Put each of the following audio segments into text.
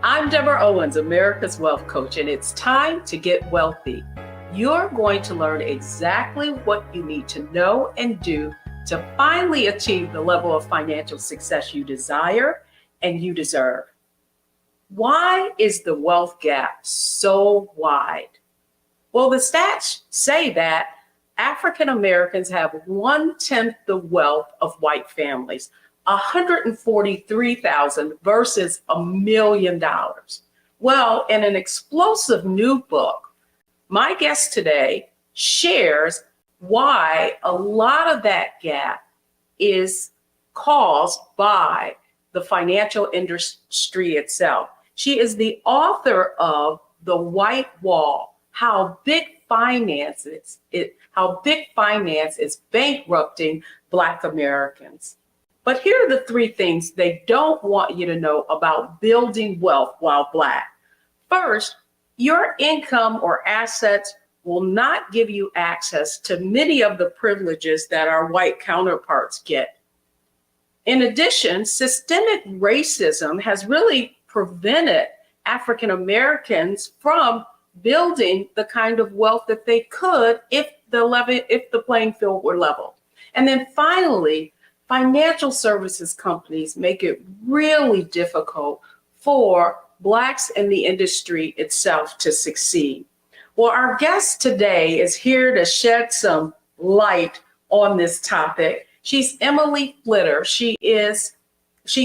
I'm Deborah Owens, America's Wealth Coach, and it's time to get wealthy. You're going to learn exactly what you need to know and do to finally achieve the level of financial success you desire and you deserve. Why is the wealth gap so wide? Well, the stats say that African Americans have 1/10 the wealth of white families, 143,000 versus $1 million. Well, in an explosive new book, my guest today shares why a lot of that gap is caused by the financial industry itself. She is the author of The White Wall: How Big Finance is Bankrupting Black Americans. But here are the three things they don't want you to know about building wealth while Black. First, your income or assets will not give you access to many of the privileges that our white counterparts get. In addition, systemic racism has really prevented African Americans from building the kind of wealth that they could if the playing field were level. And then finally, financial services companies make it really difficult for Blacks in the industry itself to succeed. Well, our guest today is here to shed some light on this topic. She's Emily Flitter. She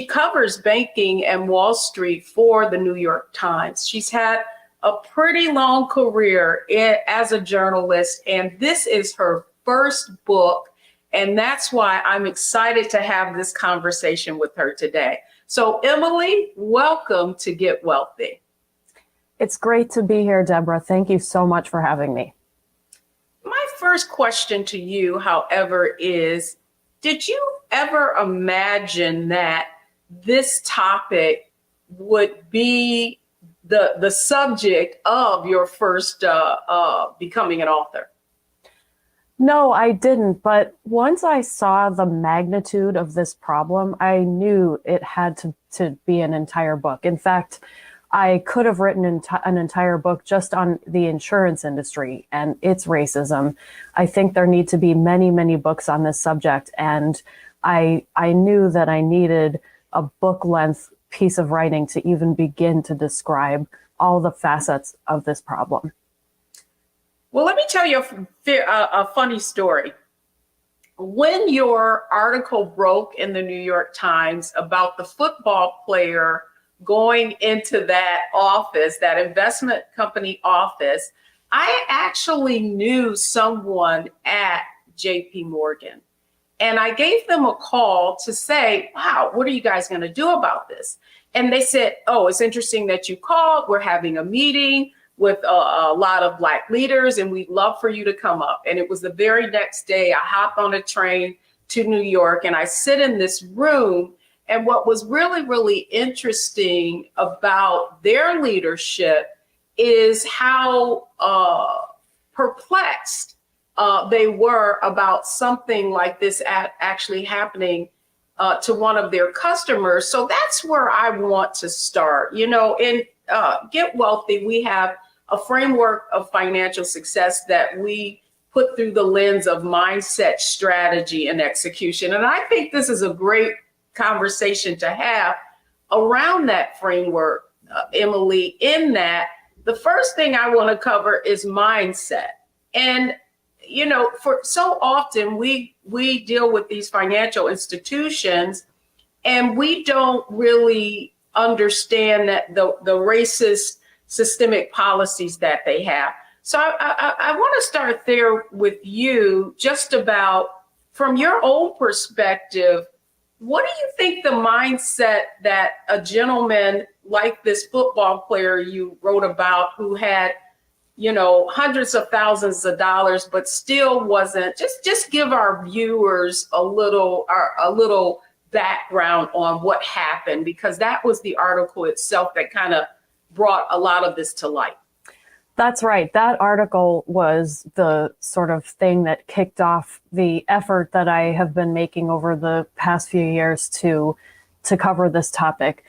covers banking and Wall Street for the New York Times. She's had a pretty long career as a journalist, and this is her first book. And that's why I'm excited to have this conversation with her today. So Emily, welcome to Get Wealthy. It's great to be here, Deborah. Thank you so much for having me. My first question to you, however, is, did you ever imagine that this topic would be the subject of your first becoming an author? No, I didn't. But once I saw the magnitude of this problem, I knew it had to be an entire book. In fact, I could have written an entire book just on the insurance industry and its racism. I think there need to be many, many books on this subject. And I knew that I needed a book-length piece of writing to even begin to describe all the facets of this problem. Well, let me tell you a funny story. When your article broke in the New York Times about the football player going into that office, that investment company office, I actually knew someone at JP Morgan. And I gave them a call to say, wow, what are you guys going to do about this? And they said, oh, it's interesting that you called. We're having a meeting with a lot of Black leaders, and we'd love for you to come up. And it was the very next day I hopped on a train to New York, and I sit in this room. And what was really, really interesting about their leadership is how perplexed they were about something like this actually happening to one of their customers. So that's where I want to start. You know, in Get Wealthy, we have a framework of financial success that we put through the lens of mindset, strategy, and execution. And I think this is a great conversation to have around that framework, Emily, in that the first thing I want to cover is mindset. And, you know, for so often we deal with these financial institutions and we don't really understand that the racist systemic policies that they have. So I want to start there with you, just about from your own perspective. What do you think the mindset that a gentleman like this football player you wrote about, who had, you know, hundreds of thousands of dollars, but still wasn't, just give our viewers a little background on what happened, because that was the article itself that kind of brought a lot of this to light. That's right. That article was the sort of thing that kicked off the effort that I have been making over the past few years to cover this topic.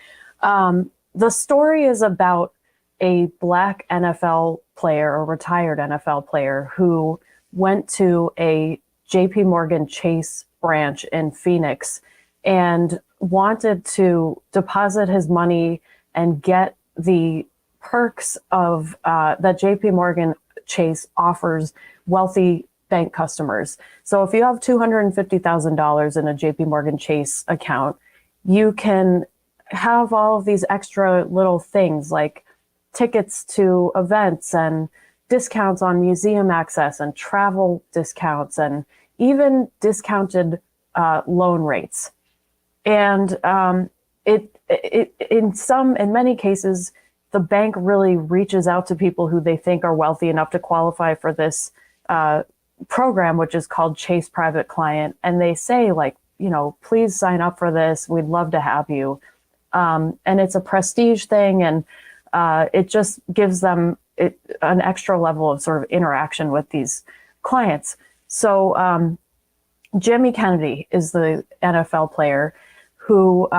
the story is about a Black NFL player, a retired NFL player, who went to a JP Morgan Chase branch in Phoenix and wanted to deposit his money and get the perks of that JP Morgan Chase offers wealthy bank customers. So if you have $250,000 in a JP Morgan Chase account, you can have all of these extra little things like tickets to events and discounts on museum access and travel discounts and even discounted loan rates. And in many cases, the bank really reaches out to people who they think are wealthy enough to qualify for this program, which is called Chase Private Client. And they say, like, please sign up for this. We'd love to have you. And it's a prestige thing. And it just gives them an extra level of sort of interaction with these clients. So Jimmy Kennedy is the NFL player who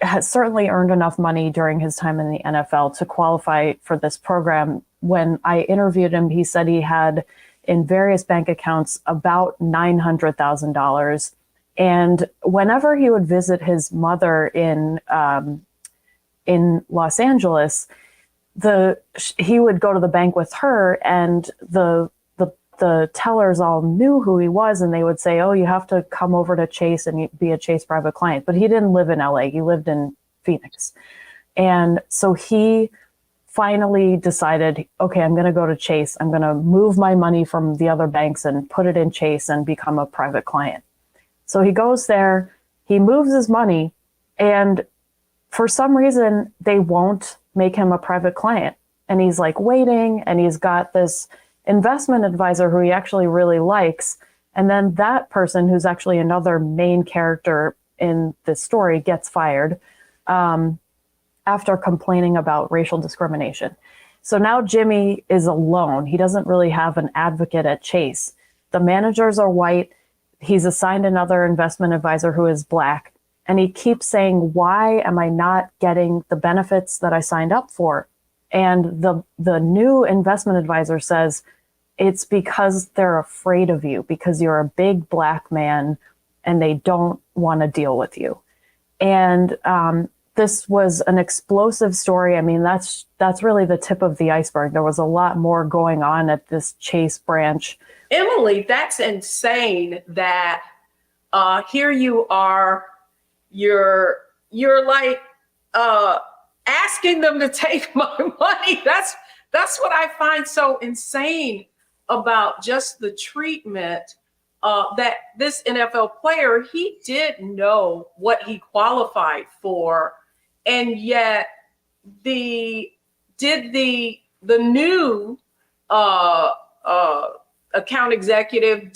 has certainly earned enough money during his time in the NFL to qualify for this program. When I interviewed him, he said he had in various bank accounts about $900,000. And whenever he would visit his mother in Los Angeles, he would go to the bank with her, and the tellers all knew who he was, and they would say, "Oh, you have to come over to Chase and be a Chase Private Client." But he didn't live in LA; he lived in Phoenix, and so he finally decided, "Okay, I'm going to go to Chase. I'm going to move my money from the other banks and put it in Chase and become a private client." So he goes there, he moves his money, and for some reason, they won't make him a private client. And he's like waiting, and he's got this investment advisor who he actually really likes. And then that person, who's actually another main character in this story, gets fired after complaining about racial discrimination. So now Jimmy is alone. He doesn't really have an advocate at Chase. The managers are white. He's assigned another investment advisor who is Black. And he keeps saying, "Why am I not getting the benefits that I signed up for?" And the new investment advisor says, "It's because they're afraid of you, because you're a big Black man and they don't want to deal with you." And this was an explosive story. I mean, that's really the tip of the iceberg. There was a lot more going on at this Chase branch. Emily, that's insane that here you are, you're like asking them to take my money. That's what I find so insane about just the treatment that this NFL player, he did know what he qualified for, and yet the new account executive,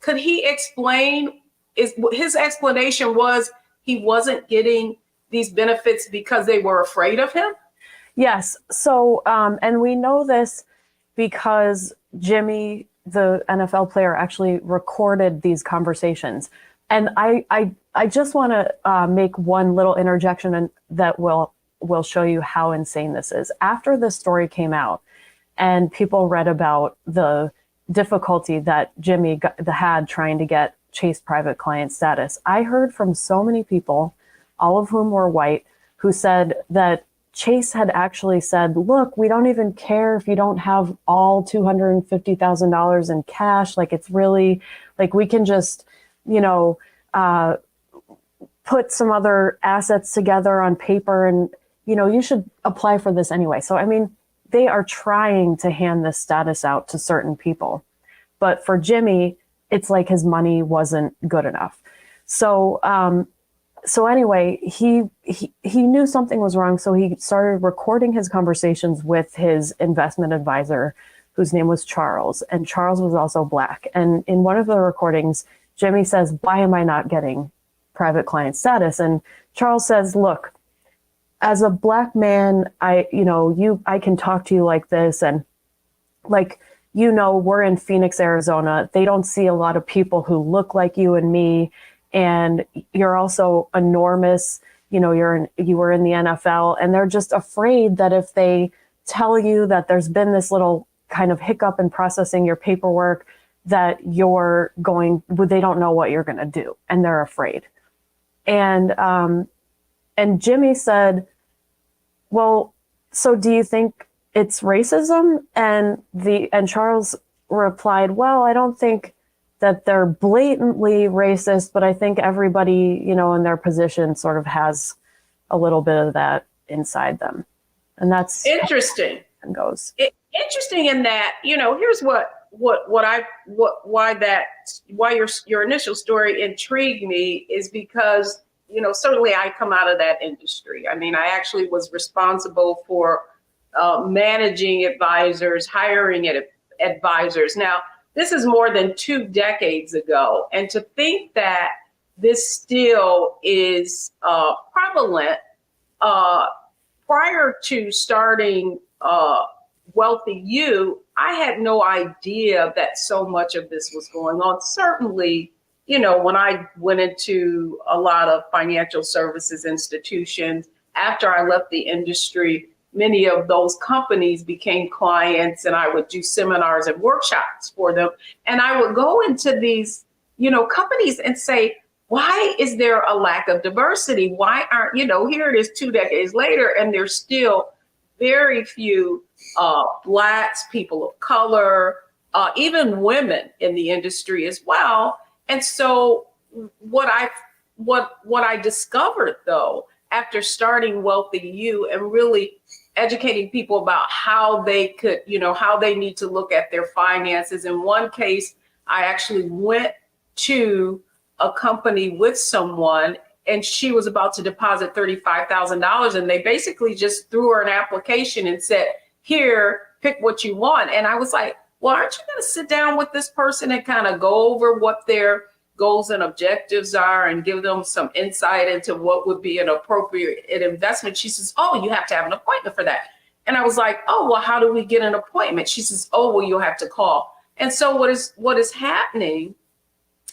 could he explain? His explanation was he wasn't getting these benefits because they were afraid of him? Yes. So, and we know this because Jimmy, the NFL player, actually recorded these conversations. And I just want to make one little interjection, and that will show you how insane this is. After this story came out and people read about the difficulty that Jimmy had trying to get Chase Private Client status, I heard from so many people, all of whom were white, who said that Chase had actually said, "Look, we don't even care if you don't have all $250,000 in cash. Like, it's really, like, we can just, put some other assets together on paper, and, you should apply for this anyway." So, I mean, they are trying to hand this status out to certain people. But for Jimmy, it's like his money wasn't good enough. So, anyway, he knew something was wrong. So he started recording his conversations with his investment advisor, whose name was Charles. And Charles was also Black. And in one of the recordings, Jimmy says, "Why am I not getting private client status?" And Charles says, "Look, as a Black man, I can talk to you like this. And we're in Phoenix, Arizona. They don't see a lot of people who look like you and me. And you're also enormous. you were in the NFL, and they're just afraid that if they tell you that there's been this little kind of hiccup in processing your paperwork, that they don't know what you're going to do, and they're afraid. And Jimmy said, well, so do you think it's racism? And Charles replied, well, I don't think that they're blatantly racist, but I think everybody, in their position sort of has a little bit of that inside them. And that's interesting. How it goes. Interesting in that, here's why your initial story intrigued me is because, certainly I come out of that industry. I mean, I actually was responsible for managing advisors, hiring advisors. Now, this is more than 2 decades ago. And to think that this still is prevalent, prior to starting Wealthy You, I had no idea that so much of this was going on. Certainly, when I went into a lot of financial services institutions, after I left the industry, many of those companies became clients, and I would do seminars and workshops for them. And I would go into these, companies and say, why is there a lack of diversity? Why aren't, here it is 2 decades later, and there's still very few Blacks, people of color, even women in the industry as well. And so what I discovered, though, after starting Wealthy You and really educating people about how they could, how they need to look at their finances. In one case, I actually went to a company with someone, and she was about to deposit $35,000, and they basically just threw her an application and said, here, pick what you want. And I was like, well, aren't you going to sit down with this person and kind of go over what their goals and objectives are and give them some insight into what would be an appropriate investment? She says, oh, you have to have an appointment for that. And I was like, oh, well, how do we get an appointment? She says, oh, well, you'll have to call. And so what is happening?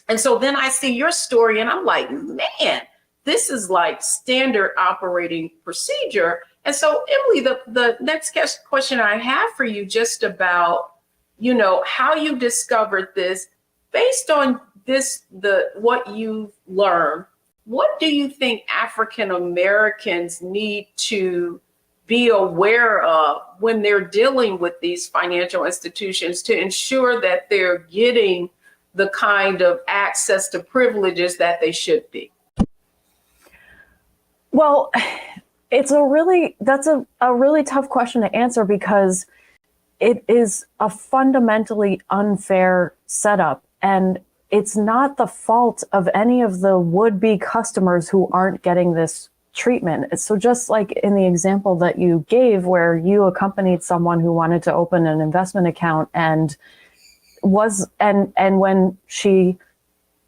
And so then I see your story and I'm like, man, this is like standard operating procedure. And so, Emily, the next question I have for you, just about, how you discovered this, based on what you've learned, what do you think African Americans need to be aware of when they're dealing with these financial institutions to ensure that they're getting the kind of access to privileges that they should be? Well, that's a really tough question to answer, because it is a fundamentally unfair setup, and it's not the fault of any of the would-be customers who aren't getting this treatment. So just like in the example that you gave, where you accompanied someone who wanted to open an investment account and when she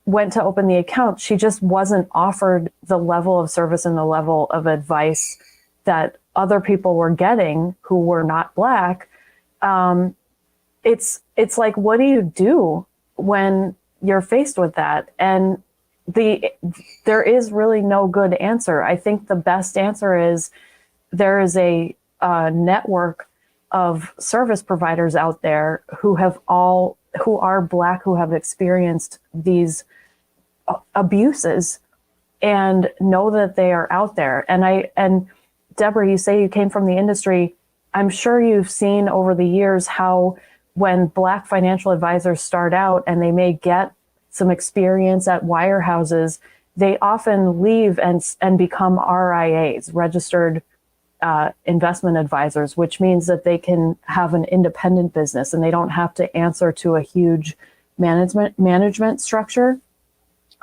went to open the account, she just wasn't offered the level of service and the level of advice that other people were getting who were not Black. It's like, what do you do when you're faced with that? And there is really no good answer. I think the best answer is there is a network of service providers out there who are Black, who have experienced these abuses and know that they are out there. And Deborah, you say you came from the industry. I'm sure you've seen over the years how when Black financial advisors start out and they may get some experience at wirehouses, they often leave and become RIAs, registered investment advisors, which means that they can have an independent business and they don't have to answer to a huge management structure.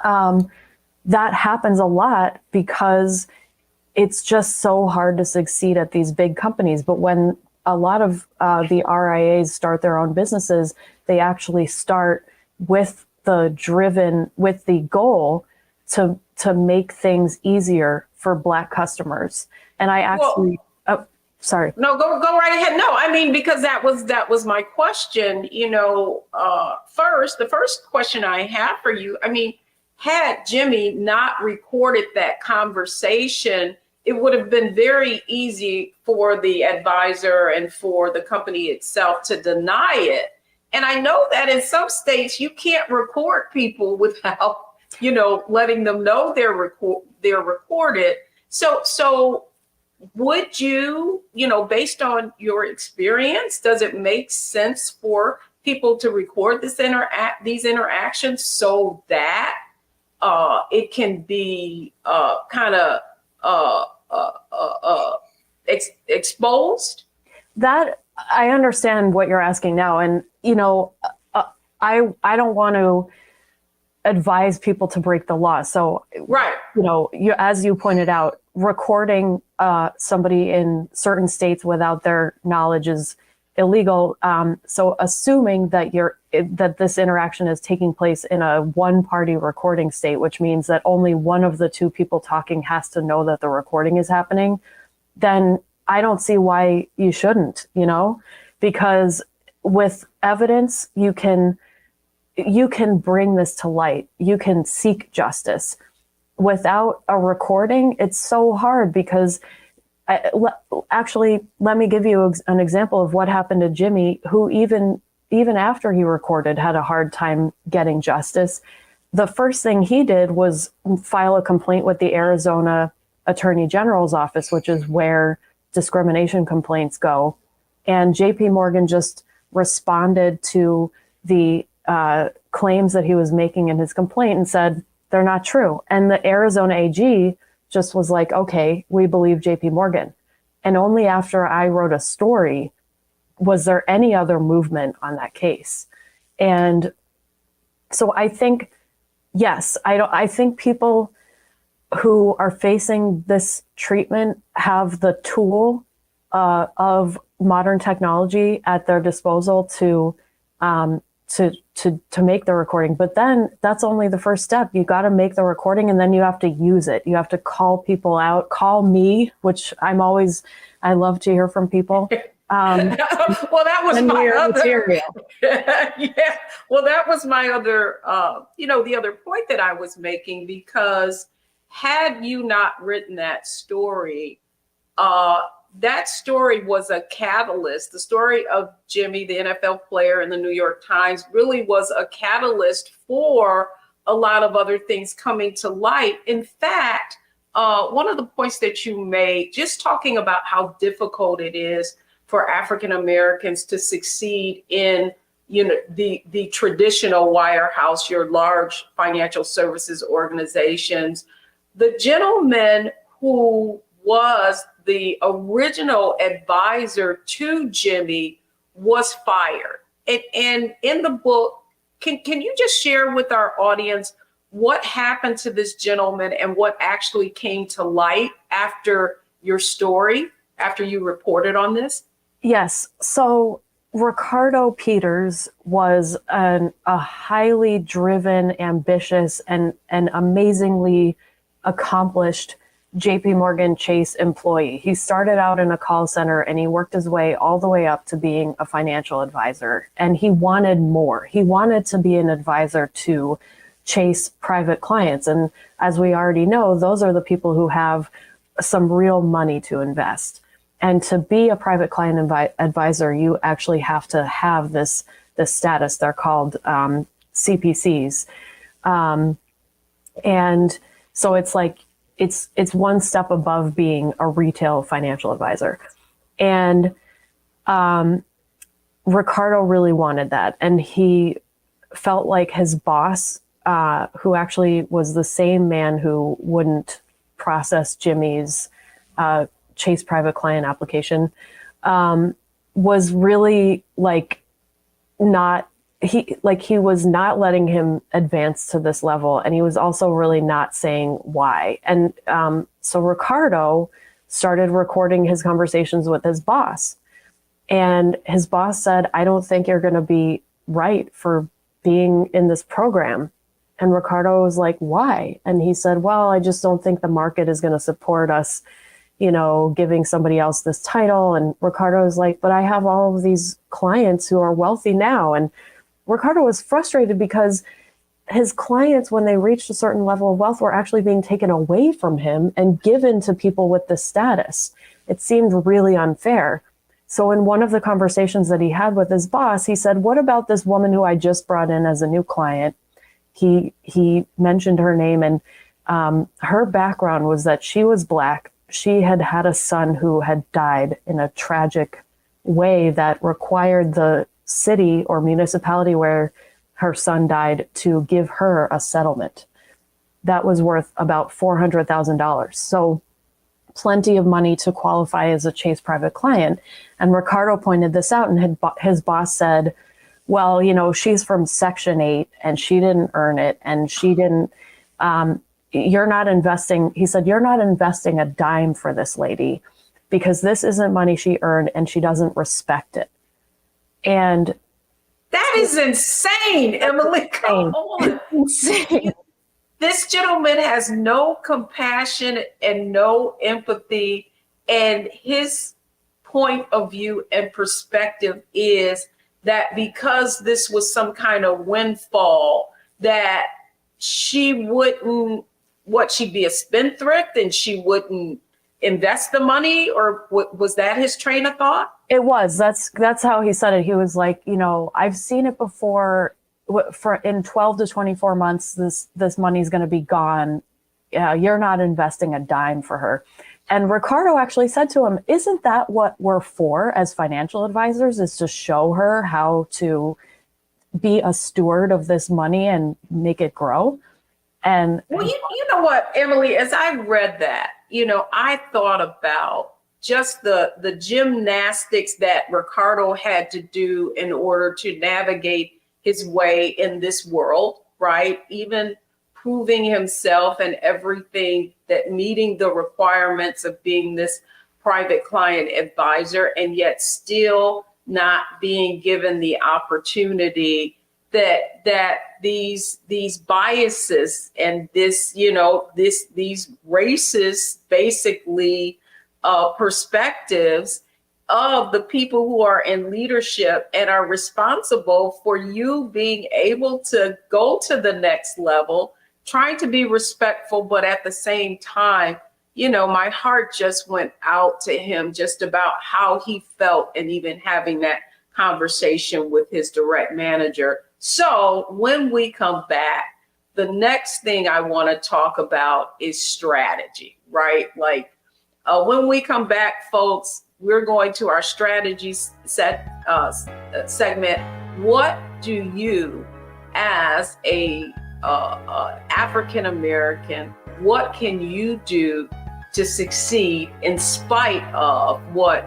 That happens a lot because it's just so hard to succeed at these big companies. But when a lot of the RIAs start their own businesses, they actually start with the goal to make things easier for Black customers. And I actually, sorry. No, go right ahead. No, I mean, because that was my question. The first question I have for you, I mean, had Jimmy not recorded that conversation, it would have been very easy for the advisor and for the company itself to deny it. And I know that in some states you can't record people without, letting them know they're recorded. So would you, based on your experience, does it make sense for people to record these interactions so that it can be exposed? That I understand what you're asking now, and I don't want to advise people to break the law. So, right, as you pointed out, recording somebody in certain states without their knowledge is illegal. So, assuming that that this interaction is taking place in a one-party recording state, which means that only one of the two people talking has to know that the recording is happening, then I don't see why you shouldn't, because with evidence, you can bring this to light. You can seek justice. Without a recording, it's so hard because actually, let me give you an example of what happened to Jimmy, who even after he recorded had a hard time getting justice. The first thing he did was file a complaint with the Arizona Attorney General's office, which is where discrimination complaints go. And JP Morgan just responded to the claims that he was making in his complaint and said, they're not true. And the Arizona AG just was like, okay, we believe JP Morgan. And only after I wrote a story was there any other movement on that case. And so I think, yes, I think people who are facing this treatment have the tool of modern technology at their disposal to make the recording. But then that's only the first step. You got to make the recording and then you have to use it. You have to call people out, call me, which I love to hear from people. Well, that was my other material. Yeah. Well, that was my other, the other point that I was making, because had you not written that story was a catalyst. The story of Jimmy, the NFL player in the New York Times, really was a catalyst for a lot of other things coming to light. In fact, one of the points that you made, just talking about how difficult it is for African Americans to succeed in, the traditional wirehouse, your large financial services organizations. The gentleman who was the original advisor to Jimmy was fired. And in the book, can you just share with our audience what happened to this gentleman and what actually came to light after your story, after you reported on this? Yes. So Ricardo Peters was a highly driven, ambitious, and amazingly accomplished JP Morgan Chase employee. He started out in a call center and he worked his way all the way up to being a financial advisor. And he wanted more. He wanted to be an advisor to Chase private clients. And as we already know, those are the people who have some real money to invest. And to be a private client advisor, you actually have to have this status. They're called CPCs. And so it's like, it's one step above being a retail financial advisor. And Ricardo really wanted that. And he felt like his boss, who actually was the same man who wouldn't process Jimmy's Chase private client application, was really he was not letting him advance to this level. And he was also really not saying why. And so Ricardo started recording his conversations with his boss. And his boss said, I don't think you're going to be right for being in this program. And Ricardo was like, why? And he said, well, I just don't think the market is going to support us, giving somebody else this title. And Ricardo was like, but I have all of these clients who are wealthy now. And Ricardo was frustrated because his clients, when they reached a certain level of wealth, were actually being taken away from him and given to people with this status. It seemed really unfair. So in one of the conversations that he had with his boss, he said, "What about this woman who I just brought in as a new client?" He mentioned her name, and her background was that she was Black. She had had a son who had died in a tragic way that required the city or municipality where her son died to give her a settlement that was worth about $400,000. So plenty of money to qualify as a Chase private client. And Ricardo pointed this out, and his boss said, "Well, she's from Section 8 and she didn't earn it, and she didn't, you're not investing," he said, "you're not investing a dime for this lady because this isn't money she earned and she doesn't respect it." And that is insane, Emily. Come on. Insane. This gentleman has no compassion and no empathy. And his point of view and perspective is that because this was some kind of windfall, that she wouldn't, she'd be a spendthrift and she wouldn't invest the money? Or was that his train of thought? It was. That's how he said it. He was like, "I've seen it before. For in 12 to 24 months, this money's going to be gone. You're not investing a dime for her." And Ricardo actually said to him, "Isn't that what we're for as financial advisors, is to show her how to be a steward of this money and make it grow?" And well, you know what, Emily, as I read that, I thought about just the gymnastics that Ricardo had to do in order to navigate his way in this world, right? Even proving himself and everything, that meeting the requirements of being this private client advisor, and yet still not being given the opportunity that these biases and these racist basically perspectives of the people who are in leadership and are responsible for you being able to go to the next level, trying to be respectful, but at the same time, my heart just went out to him just about how he felt, and even having that conversation with his direct manager. So when we come back, the next thing I want to talk about is strategy, right? Like when we come back, folks, we're going to our strategy segment. What do you, as a African American, what can you do to succeed in spite of what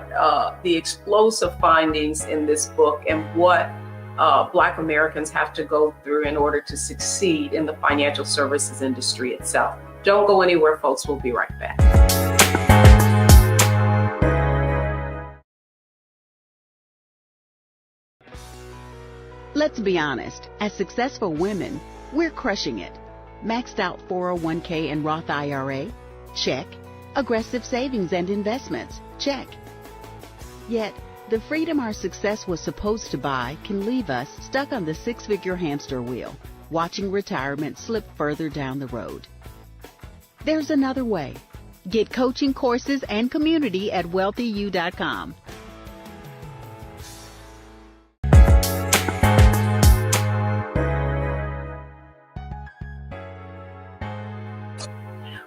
the explosive findings in this book, and what Black Americans have to go through in order to succeed in the financial services industry itself? Don't go anywhere, folks. We'll be right back. Let's be honest, as successful women, we're crushing it. Maxed out 401k and Roth IRA? Check. Aggressive savings and investments? Check. Yet, the freedom our success was supposed to buy can leave us stuck on the six-figure hamster wheel, watching retirement slip further down the road. There's another way. Get coaching courses and community at wealthyu.com.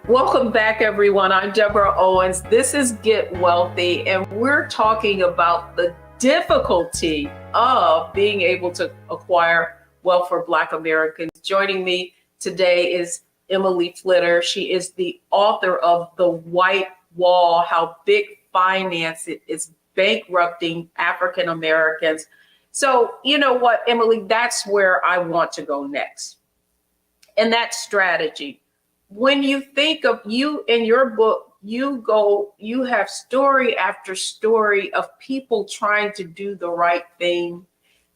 Welcome back, everyone. I'm Deborah Owens. This is Get Wealthy, and we're talking about the difficulty of being able to acquire wealth for Black Americans. Joining me today is Emily Flitter. She is the author of The White Wall: How Big Finance is Bankrupting African Americans. So, you know what, Emily, that's where I want to go next. And that's strategy. When you think of you in your book, you have story after story of people trying to do the right thing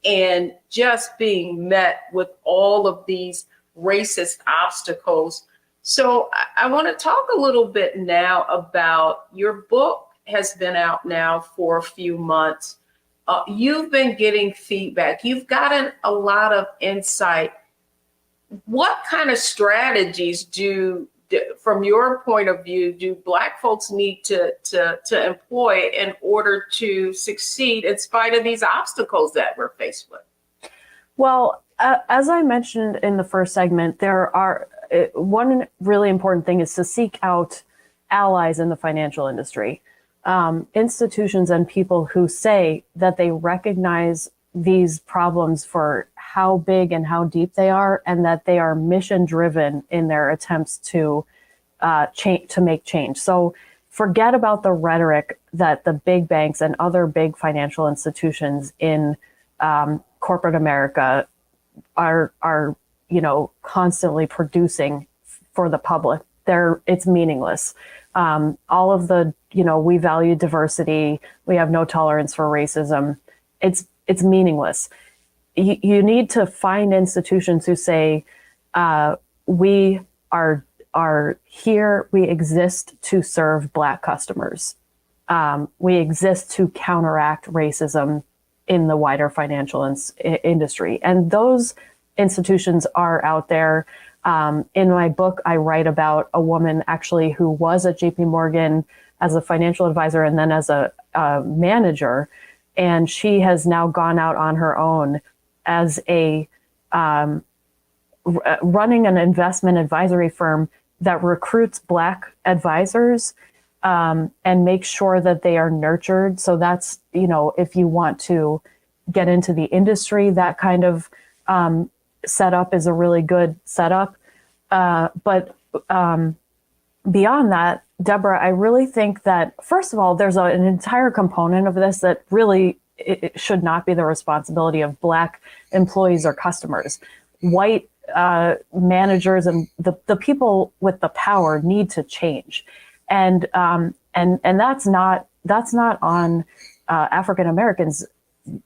and just being met with all of these racist obstacles. So I want to talk a little bit now about your book. Has been out now for a few months. You've been getting feedback. You've gotten a lot of insight. what kind of strategies from your point of view, do Black folks need to employ in order to succeed in spite of these obstacles that we're faced with? Well, as I mentioned in the first segment, there are one really important thing is to seek out allies in the financial industry, institutions and people who say that they recognize these problems for how big and how deep they are, and that they are mission driven in their attempts to make change. So forget about the rhetoric that the big banks and other big financial institutions in corporate America are constantly producing for the public. It's meaningless. All of the, we value diversity, we have no tolerance for racism. It's meaningless. You need to find institutions who say, we are here, we exist to serve Black customers. We exist to counteract racism in the wider financial industry. And those institutions are out there. In my book, I write about a woman actually who was at JP Morgan as a financial advisor and then as a manager. And she has now gone out on her own as a running an investment advisory firm that recruits Black advisors and makes sure that they are nurtured. So that's, if you want to get into the industry, that kind of setup is a really good setup. But beyond that, Deborah, I really think that, first of all, there's an entire component of this that really it should not be the responsibility of Black employees or customers. White managers and the people with the power need to change, and that's not on African Americans.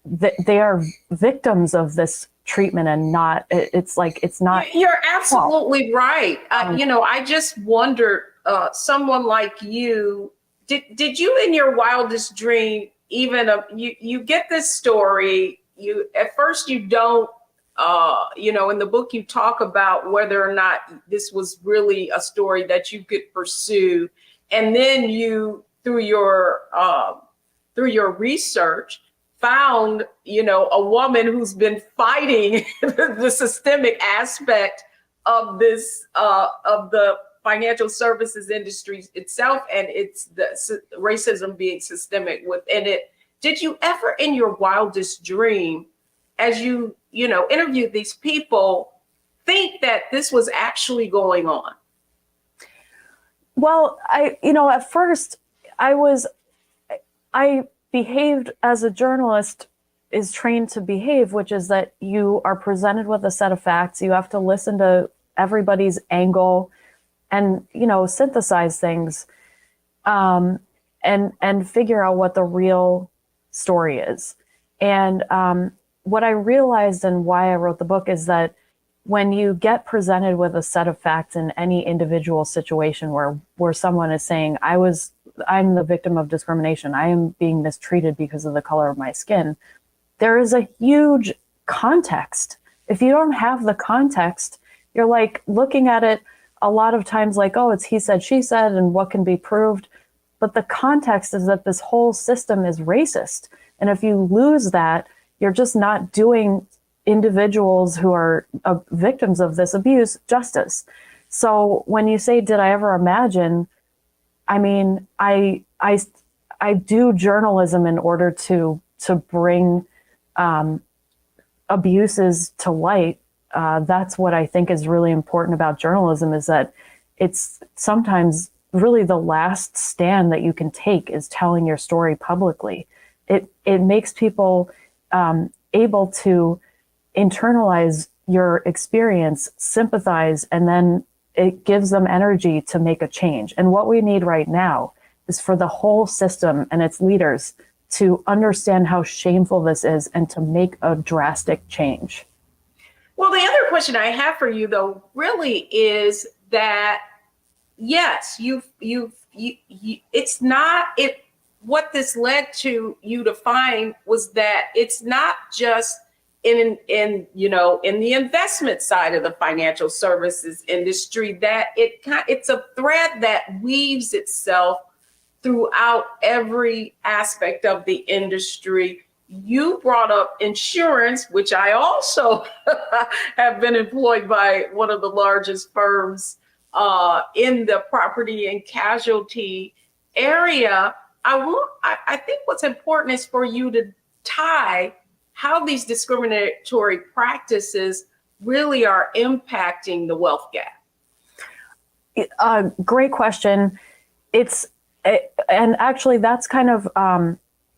They are victims of this treatment, and it's not. You're absolutely right. I just wondered, someone like you, did you in your wildest dream even you get this story, at first you don't. In the book, you talk about whether or not this was really a story that you could pursue. And then you, through your research, found, a woman who's been fighting the systemic aspect of this, of the financial services industry itself, and it's the racism being systemic within it. Did you ever in your wildest dream, as you interviewed these people, think that this was actually going on? Well, at first I behaved as a journalist is trained to behave, which is that you are presented with a set of facts. You have to listen to everybody's angle and, synthesize things, and figure out what the real story is. And, what I realized and why I wrote the book is that when you get presented with a set of facts in any individual situation where someone is saying, I'm the victim of discrimination, I am being mistreated because of the color of my skin, there is a huge context. If you don't have the context, you're like looking at it a lot of times like, oh, it's he said, she said, and what can be proved. But the context is that this whole system is racist. And if you lose that, you're just not doing individuals who are victims of this abuse justice. So when you say, did I ever imagine? I mean, I do journalism in order to bring abuses to light. That's what I think is really important about journalism, is that it's sometimes really the last stand that you can take is telling your story publicly. It makes people able to internalize your experience, sympathize, and then it gives them energy to make a change. And what we need right now is for the whole system and its leaders to understand how shameful this is and to make a drastic change. Well, the other question I have for you, though, really is that, yes, it's not what this led to you to find was that it's not just in the investment side of the financial services industry, that it's a thread that weaves itself throughout every aspect of the industry. You brought up insurance, which I also have been employed by one of the largest firms in the property and casualty area. I think what's important is for you to tie how these discriminatory practices really are impacting the wealth gap. Great question. And actually that's kind of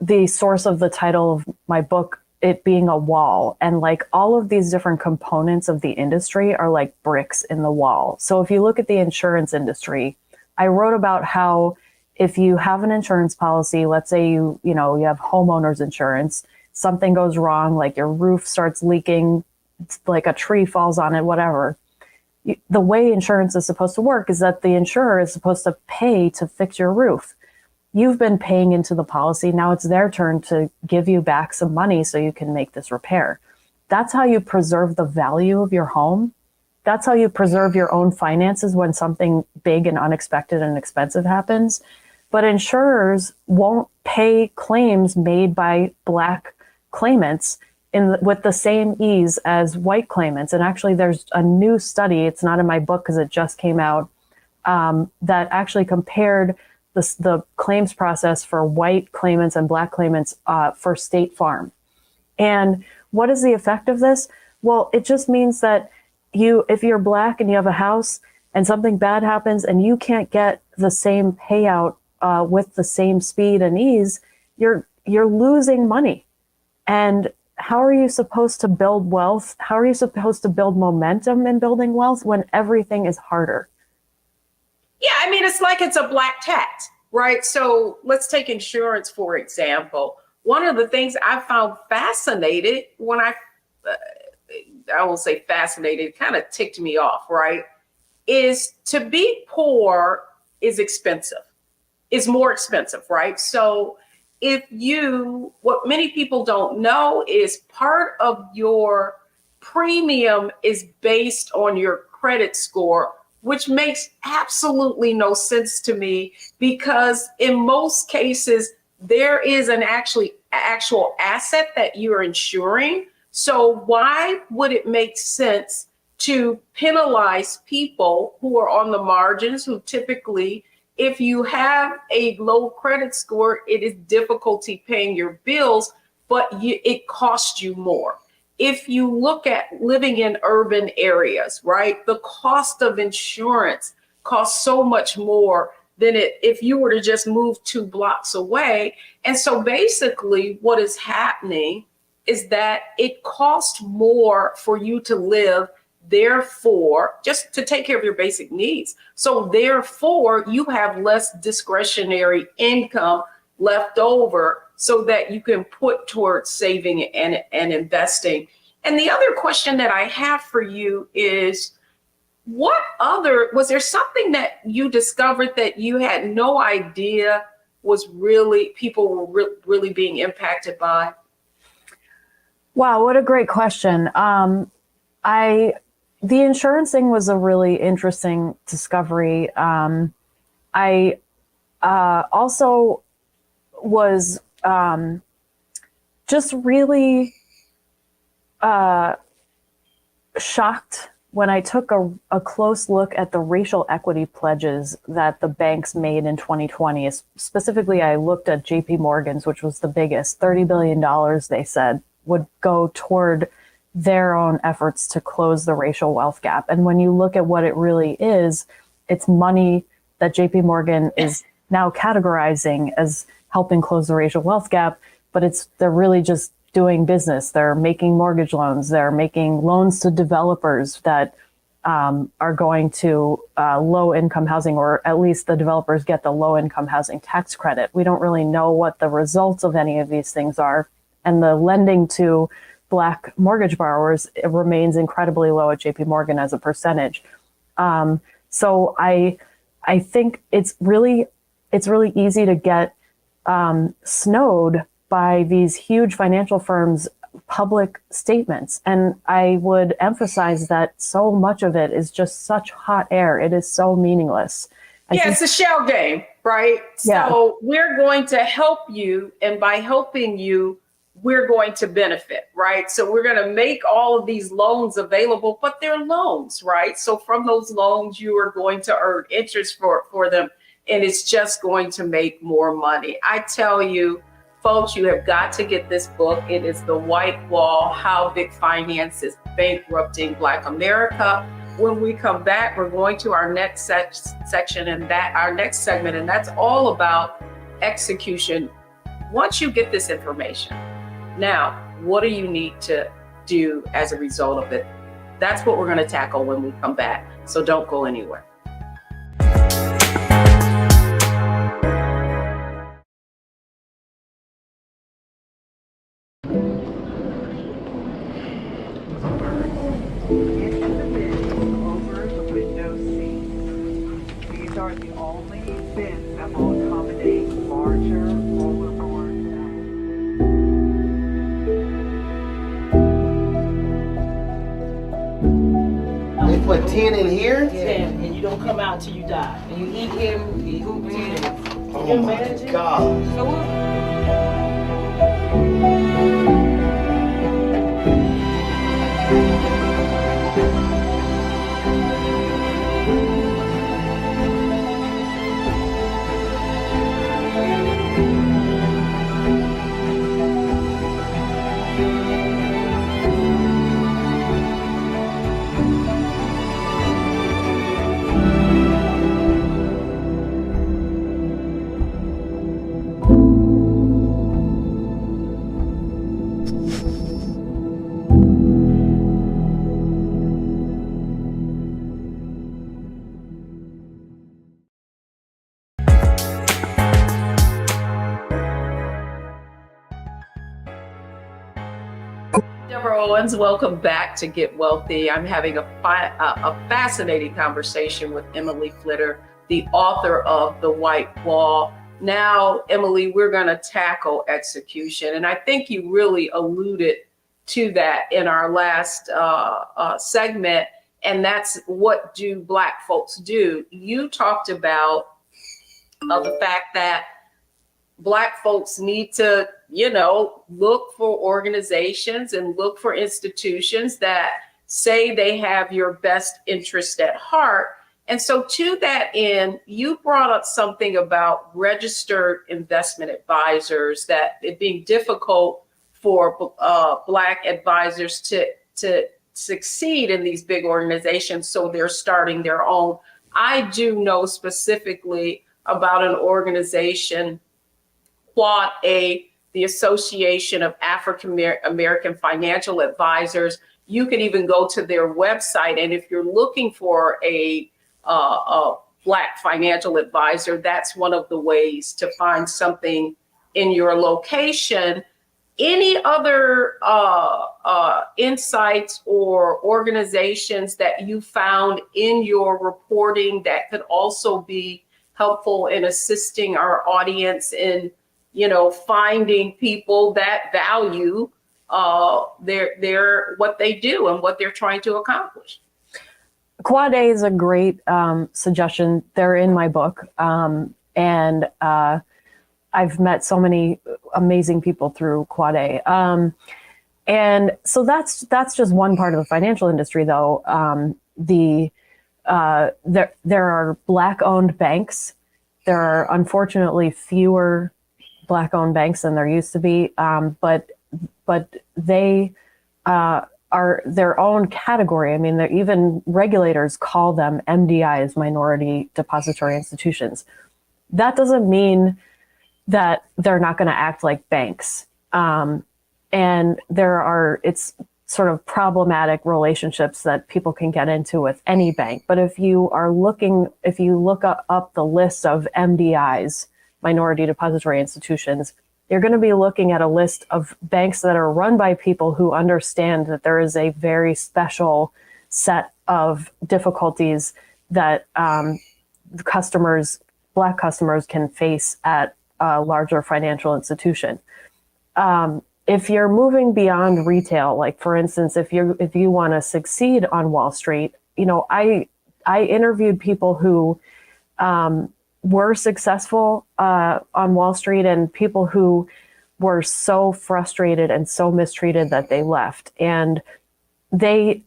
the source of the title of my book, it being a wall. And like all of these different components of the industry are like bricks in the wall. So if you look at the insurance industry, I wrote about how if you have an insurance policy, let's say you have homeowners insurance, something goes wrong, like your roof starts leaking, like a tree falls on it, whatever. The way insurance is supposed to work is that the insurer is supposed to pay to fix your roof. You've been paying into the policy. Now it's their turn to give you back some money so you can make this repair. That's how you preserve the value of your home. That's how you preserve your own finances when something big and unexpected and expensive happens. But insurers won't pay claims made by Black claimants with the same ease as white claimants. And actually, there's a new study, it's not in my book because it just came out, that actually compared the claims process for white claimants and Black claimants for State Farm. And what is the effect of this? Well, it just means that if you're Black and you have a house and something bad happens and you can't get the same payout with the same speed and ease, you're losing money. And how are you supposed to build wealth? How are you supposed to build momentum in building wealth when everything is harder? Yeah, I mean, it's like it's a black tax, right? So let's take insurance, for example. One of the things I found fascinated when I won't say fascinated, it kind of ticked me off, right? Is to be poor is expensive, is more expensive, right? So what many people don't know is part of your premium is based on your credit score, which makes absolutely no sense to me because in most cases, there is an actual asset that you're insuring. So why would it make sense to penalize people who are on the margins, who typically, if you have a low credit score, it is difficulty paying your bills, but it costs you more. If you look at living in urban areas, right, the cost of insurance costs so much more than if you were to just move 2 blocks away. And so basically what is happening is that it costs more for you to live, therefore, just to take care of your basic needs. So therefore, you have less discretionary income left over so that you can put towards saving and investing. And the other question that I have for you is, was there something that you discovered that you had no idea was people were really being impacted by? Wow, what a great question. The insurance thing was a really interesting discovery. I also was just really shocked when I took a close look at the racial equity pledges that the banks made in 2020. Specifically, I looked at JP Morgan's, which was the biggest, $30 billion they said would go toward their own efforts to close the racial wealth gap. And when you look at what it really is, it's money that JP Morgan is now categorizing as helping close the racial wealth gap, but they're really just doing business. They're making mortgage loans. They're making loans to developers that are going to low income housing, or at least the developers get the low income housing tax credit. We don't really know what the results of any of these things are. And the lending to Black mortgage borrowers, it remains incredibly low at JP Morgan as a percentage. So I think it's really easy to get snowed by these huge financial firms public statements. And I would emphasize that so much of it is just such hot air. It is so meaningless. It's a shell game, right? Yeah. So we're going to help you, and by helping you, we're going to benefit, right? So we're going to make all of these loans available, but they're loans, right? So from those loans, you are going to earn interest for them, and it's just going to make more money. I tell you, folks, you have got to get this book. It is The White Wall: How Big Finance is Bankrupting Black America. When we come back, we're going to our next section and our next segment, and that's all about execution. Once you get this information, now, what do you need to do as a result of it? That's what we're going to tackle when we come back. So don't go anywhere. Are the only bins that will accommodate larger overboard They put 10 in here? 10, and you don't come out till you die. And you eat him, he hoops in. Oh my God. So what? Deborah Owens, welcome back to Get Wealthy. I'm having a fascinating conversation with Emily Flitter, the author of The White Wall. Now, Emily, we're going to tackle execution. And I think you really alluded to that in our last segment. And that's, what do Black folks do? You talked about the fact that Black folks need to, look for organizations and look for institutions that say they have your best interest at heart. And so to that end, you brought up something about registered investment advisors, that it being difficult for Black advisors to succeed in these big organizations, so they're starting their own. I do know specifically about an organization, Quad A, the Association of African American Financial Advisors. You can even go to their website, and if you're looking for a Black financial advisor, that's one of the ways to find something in your location. Any other insights or organizations that you found in your reporting that could also be helpful in assisting our audience in, finding people that value their what they do and what they're trying to accomplish? Quad A is a great suggestion. They're in my book. And I've met so many amazing people through Quad A. And so that's just one part of the financial industry, though. There are Black-owned banks. There are unfortunately fewer Black-owned banks than there used to be, but they are their own category. I mean, even regulators call them MDIs, minority depository institutions. That doesn't mean that they're not going to act like banks. And it's sort of problematic relationships that people can get into with any bank. But if you look up the list of MDIs, minority depository institutions, you're going to be looking at a list of banks that are run by people who understand that there is a very special set of difficulties that Black customers can face at a larger financial institution. if you're moving beyond retail, like for instance, if you want to succeed on Wall Street, I interviewed people who were successful on Wall Street and people who were so frustrated and so mistreated that they left. And they,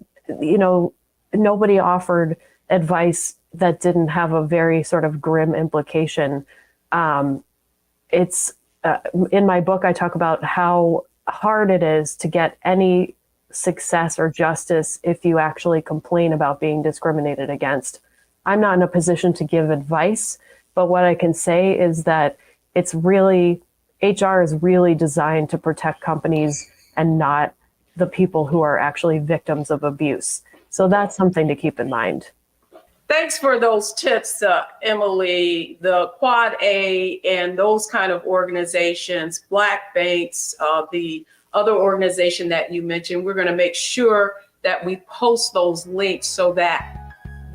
nobody offered advice that didn't have a very sort of grim implication. It's in my book, I talk about how hard it is to get any success or justice if you actually complain about being discriminated against. I'm not in a position to give advice, but what I can say is that HR is really designed to protect companies and not the people who are actually victims of abuse. So that's something to keep in mind. Thanks for those tips, Emily. The Quad A and those kind of organizations, Black Banks, the other organization that you mentioned, we're going to make sure that we post those links so that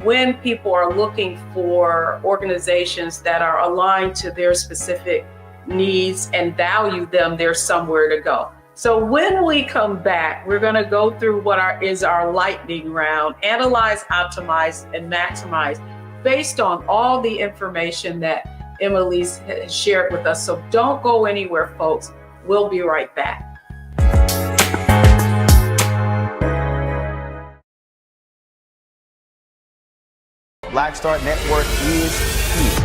when people are looking for organizations that are aligned to their specific needs and value them, there's somewhere to go. So when we come back, we're going to go through what is our lightning round: analyze, optimize, and maximize, based on all the information that Emily's shared with us. So don't go anywhere, folks. We'll be right back. Black Star Network is here.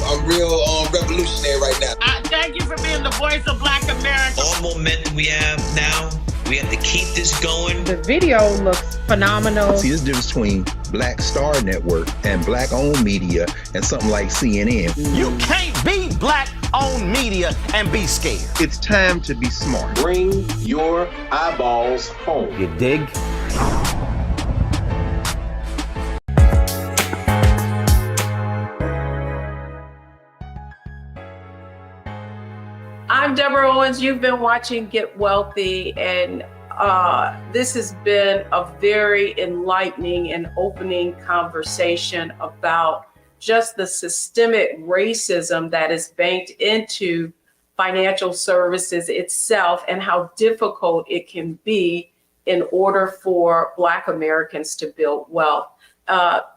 I'm real revolutionary right now. Thank you for being the voice of Black America. All momentum we have now, we have to keep this going. The video looks phenomenal. See, there's a difference between Black Star Network and Black-owned media and something like CNN. You can't be Black-owned media and be scared. It's time to be smart. Bring your eyeballs home. You dig? I'm Deborah Owens. You've been watching Get Wealthy, and this has been a very enlightening and opening conversation about just the systemic racism that is banked into financial services itself and how difficult it can be in order for Black Americans to build wealth.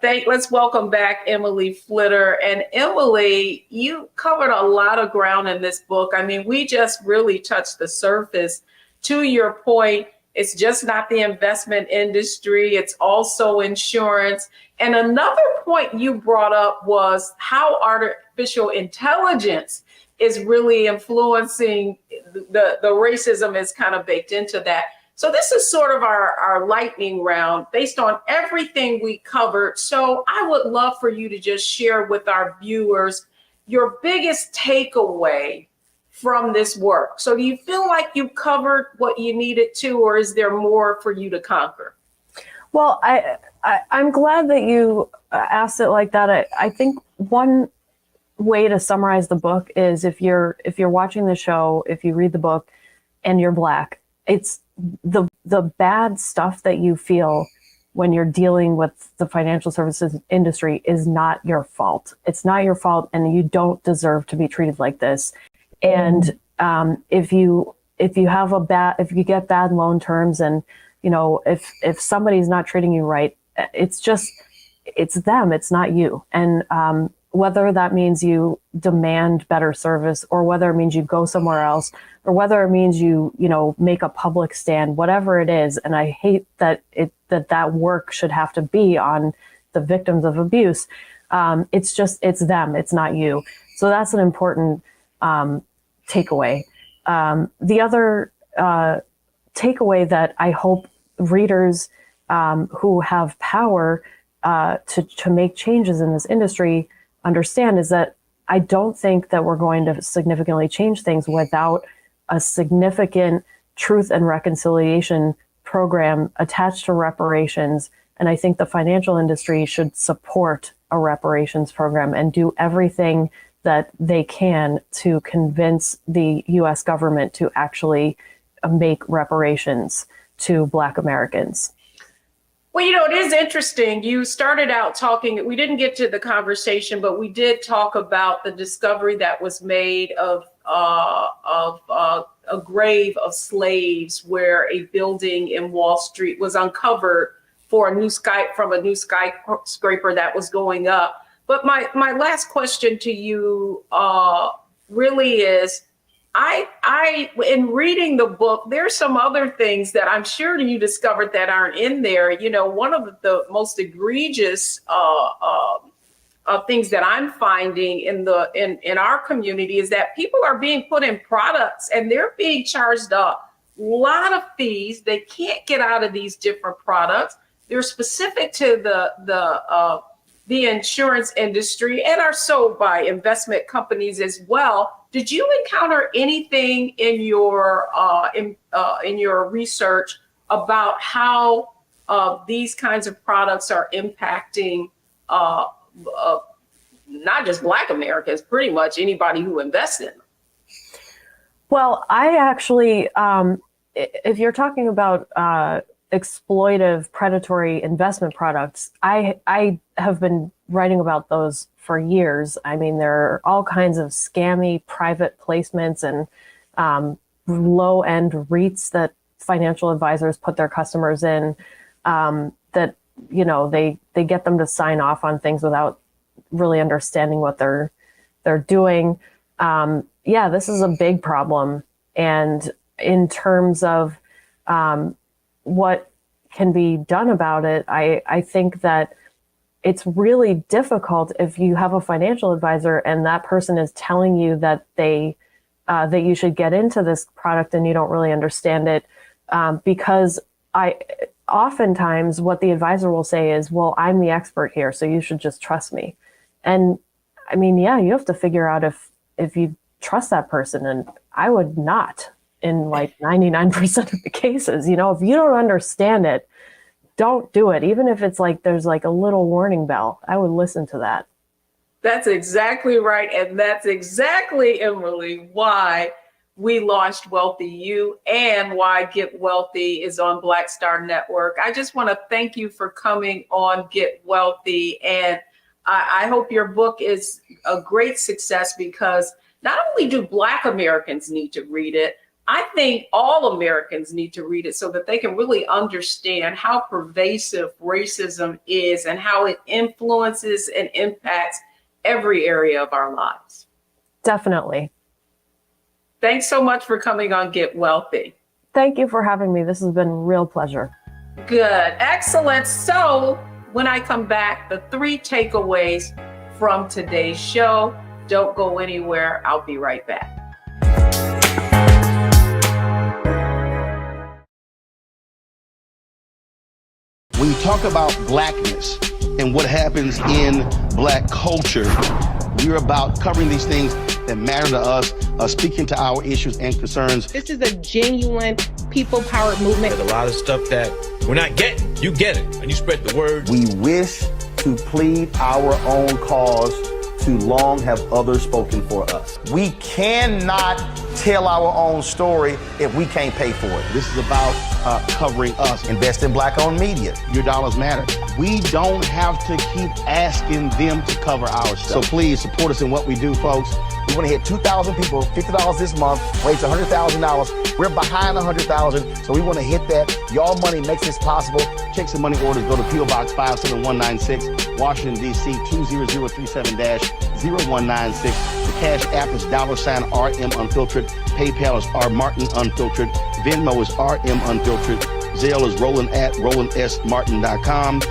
Let's welcome back Emily Flitter. And Emily, you covered a lot of ground in this book. I mean, we just really touched the surface. To your point, it's just not the investment industry, it's also insurance. And another point you brought up was how artificial intelligence is really influencing the racism is kind of baked into that. So this is sort of our lightning round based on everything we covered. So I would love for you to just share with our viewers your biggest takeaway from this work. So do you feel like you covered what you needed to, or is there more for you to conquer? Well, I'm glad that you asked it like that. I think one way to summarize the book is if you're watching the show, if you read the book and you're Black, it's the bad stuff that you feel when you're dealing with the financial services industry is not your fault. It's not your fault, and you don't deserve to be treated like this. And if you get bad loan terms, and if somebody's not treating you right, it's them, it's not you. And whether that means you demand better service, or whether it means you go somewhere else, or whether it means you make a public stand, whatever it is. And I hate that that work should have to be on the victims of abuse. It's them, it's not you. So that's an important takeaway. The other takeaway that I hope readers who have power to make changes in this industry understand is that I don't think that we're going to significantly change things without a significant truth and reconciliation program attached to reparations. And I think the financial industry should support a reparations program and do everything that they can to convince the US government to actually make reparations to Black Americans. Well, it is interesting. You started out talking, we didn't get to the conversation, but we did talk about the discovery that was made of a grave of slaves where a building in Wall Street was uncovered from a new skyscraper that was going up. But my last question to you really is, I in reading the book, there's some other things that I'm sure you discovered that aren't in there. You know, one of the most egregious things that I'm finding in our community is that people are being put in products and they're being charged a lot of fees. They can't get out of these different products. They're specific to the insurance industry and are sold by investment companies as well. Did you encounter anything in your research about how these kinds of products are impacting not just Black Americans, pretty much anybody who invests in them? Well, I actually, if you're talking about exploitive, predatory investment products, I have been writing about those for years. I mean, there are all kinds of scammy private placements and low-end REITs that financial advisors put their customers in, that, you know, they get them to sign off on things without really understanding what they're doing. Yeah, this is a big problem. And in terms of what can be done about it, I think that it's really difficult if you have a financial advisor and that person is telling you that that you should get into this product and you don't really understand it, because oftentimes what the advisor will say is, well, I'm the expert here, so you should just trust me. And I mean, yeah, you have to figure out if you trust that person, and I would not in like 99% of the cases. You know, if you don't understand it, don't do it. Even if it's like there's like a little warning bell, I would listen to that. That's exactly right. And that's exactly, Emily, why we launched Wealthy You and why Get Wealthy is on Black Star Network. I just want to thank you for coming on Get Wealthy. And I hope your book is a great success, because not only do Black Americans need to read it, I think all Americans need to read it so that they can really understand how pervasive racism is and how it influences and impacts every area of our lives. Definitely. Thanks so much for coming on Get Wealthy. Thank you for having me. This has been a real pleasure. Good. Excellent. So when I come back, the 3 takeaways from today's show. Don't go anywhere. I'll be right back. When you talk about Blackness and what happens in Black culture, we're about covering these things that matter to us, speaking to our issues and concerns. This is a genuine people-powered movement. There's a lot of stuff that we're not getting. You get it, and you spread the word. We wish to plead our own cause. Too long have others spoken for us. We cannot tell our own story if we can't pay for it. This is about covering us. Invest in Black-owned media. Your dollars matter. We don't have to keep asking them to cover our stuff. So please support us in what we do, folks. We want to hit 2,000 people, $50 this month, raise $100,000. We're behind 100,000, so we want to hit that. Y'all money makes this possible. Checks and money orders go to P.O. Box 57196, Washington, D.C. 20037-0196. The Cash App is $RM Unfiltered. PayPal is R Martin Unfiltered. Venmo is RM Unfiltered. Zelle is roland@rolandsmartin.com.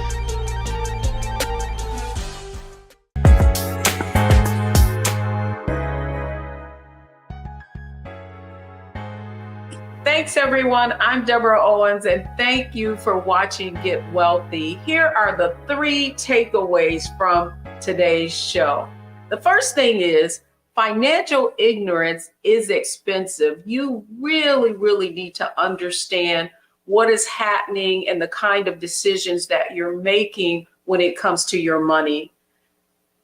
Thanks, everyone. I'm Deborah Owens, and thank you for watching Get Wealthy. Here are the 3 takeaways from today's show. The first thing is, financial ignorance is expensive. You really, really need to understand what is happening and the kind of decisions that you're making when it comes to your money.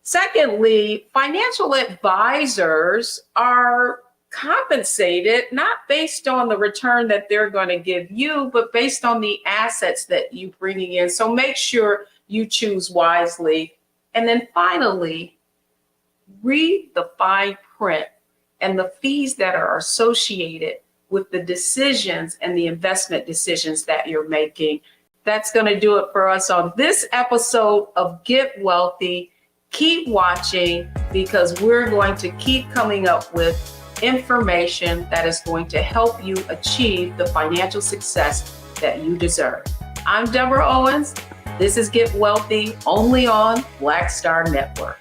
Secondly, financial advisors are compensated not based on the return that they're going to give you, but based on the assets that you bringing in. So make sure you choose wisely. And then finally, read the fine print and the fees that are associated with the decisions and the investment decisions that you're making. That's going to do it for us on this episode of Get Wealthy. Keep watching, because we're going to keep coming up with information that is going to help you achieve the financial success that you deserve. I'm Deborah Owens. This is Get Wealthy, only on Black Star Network.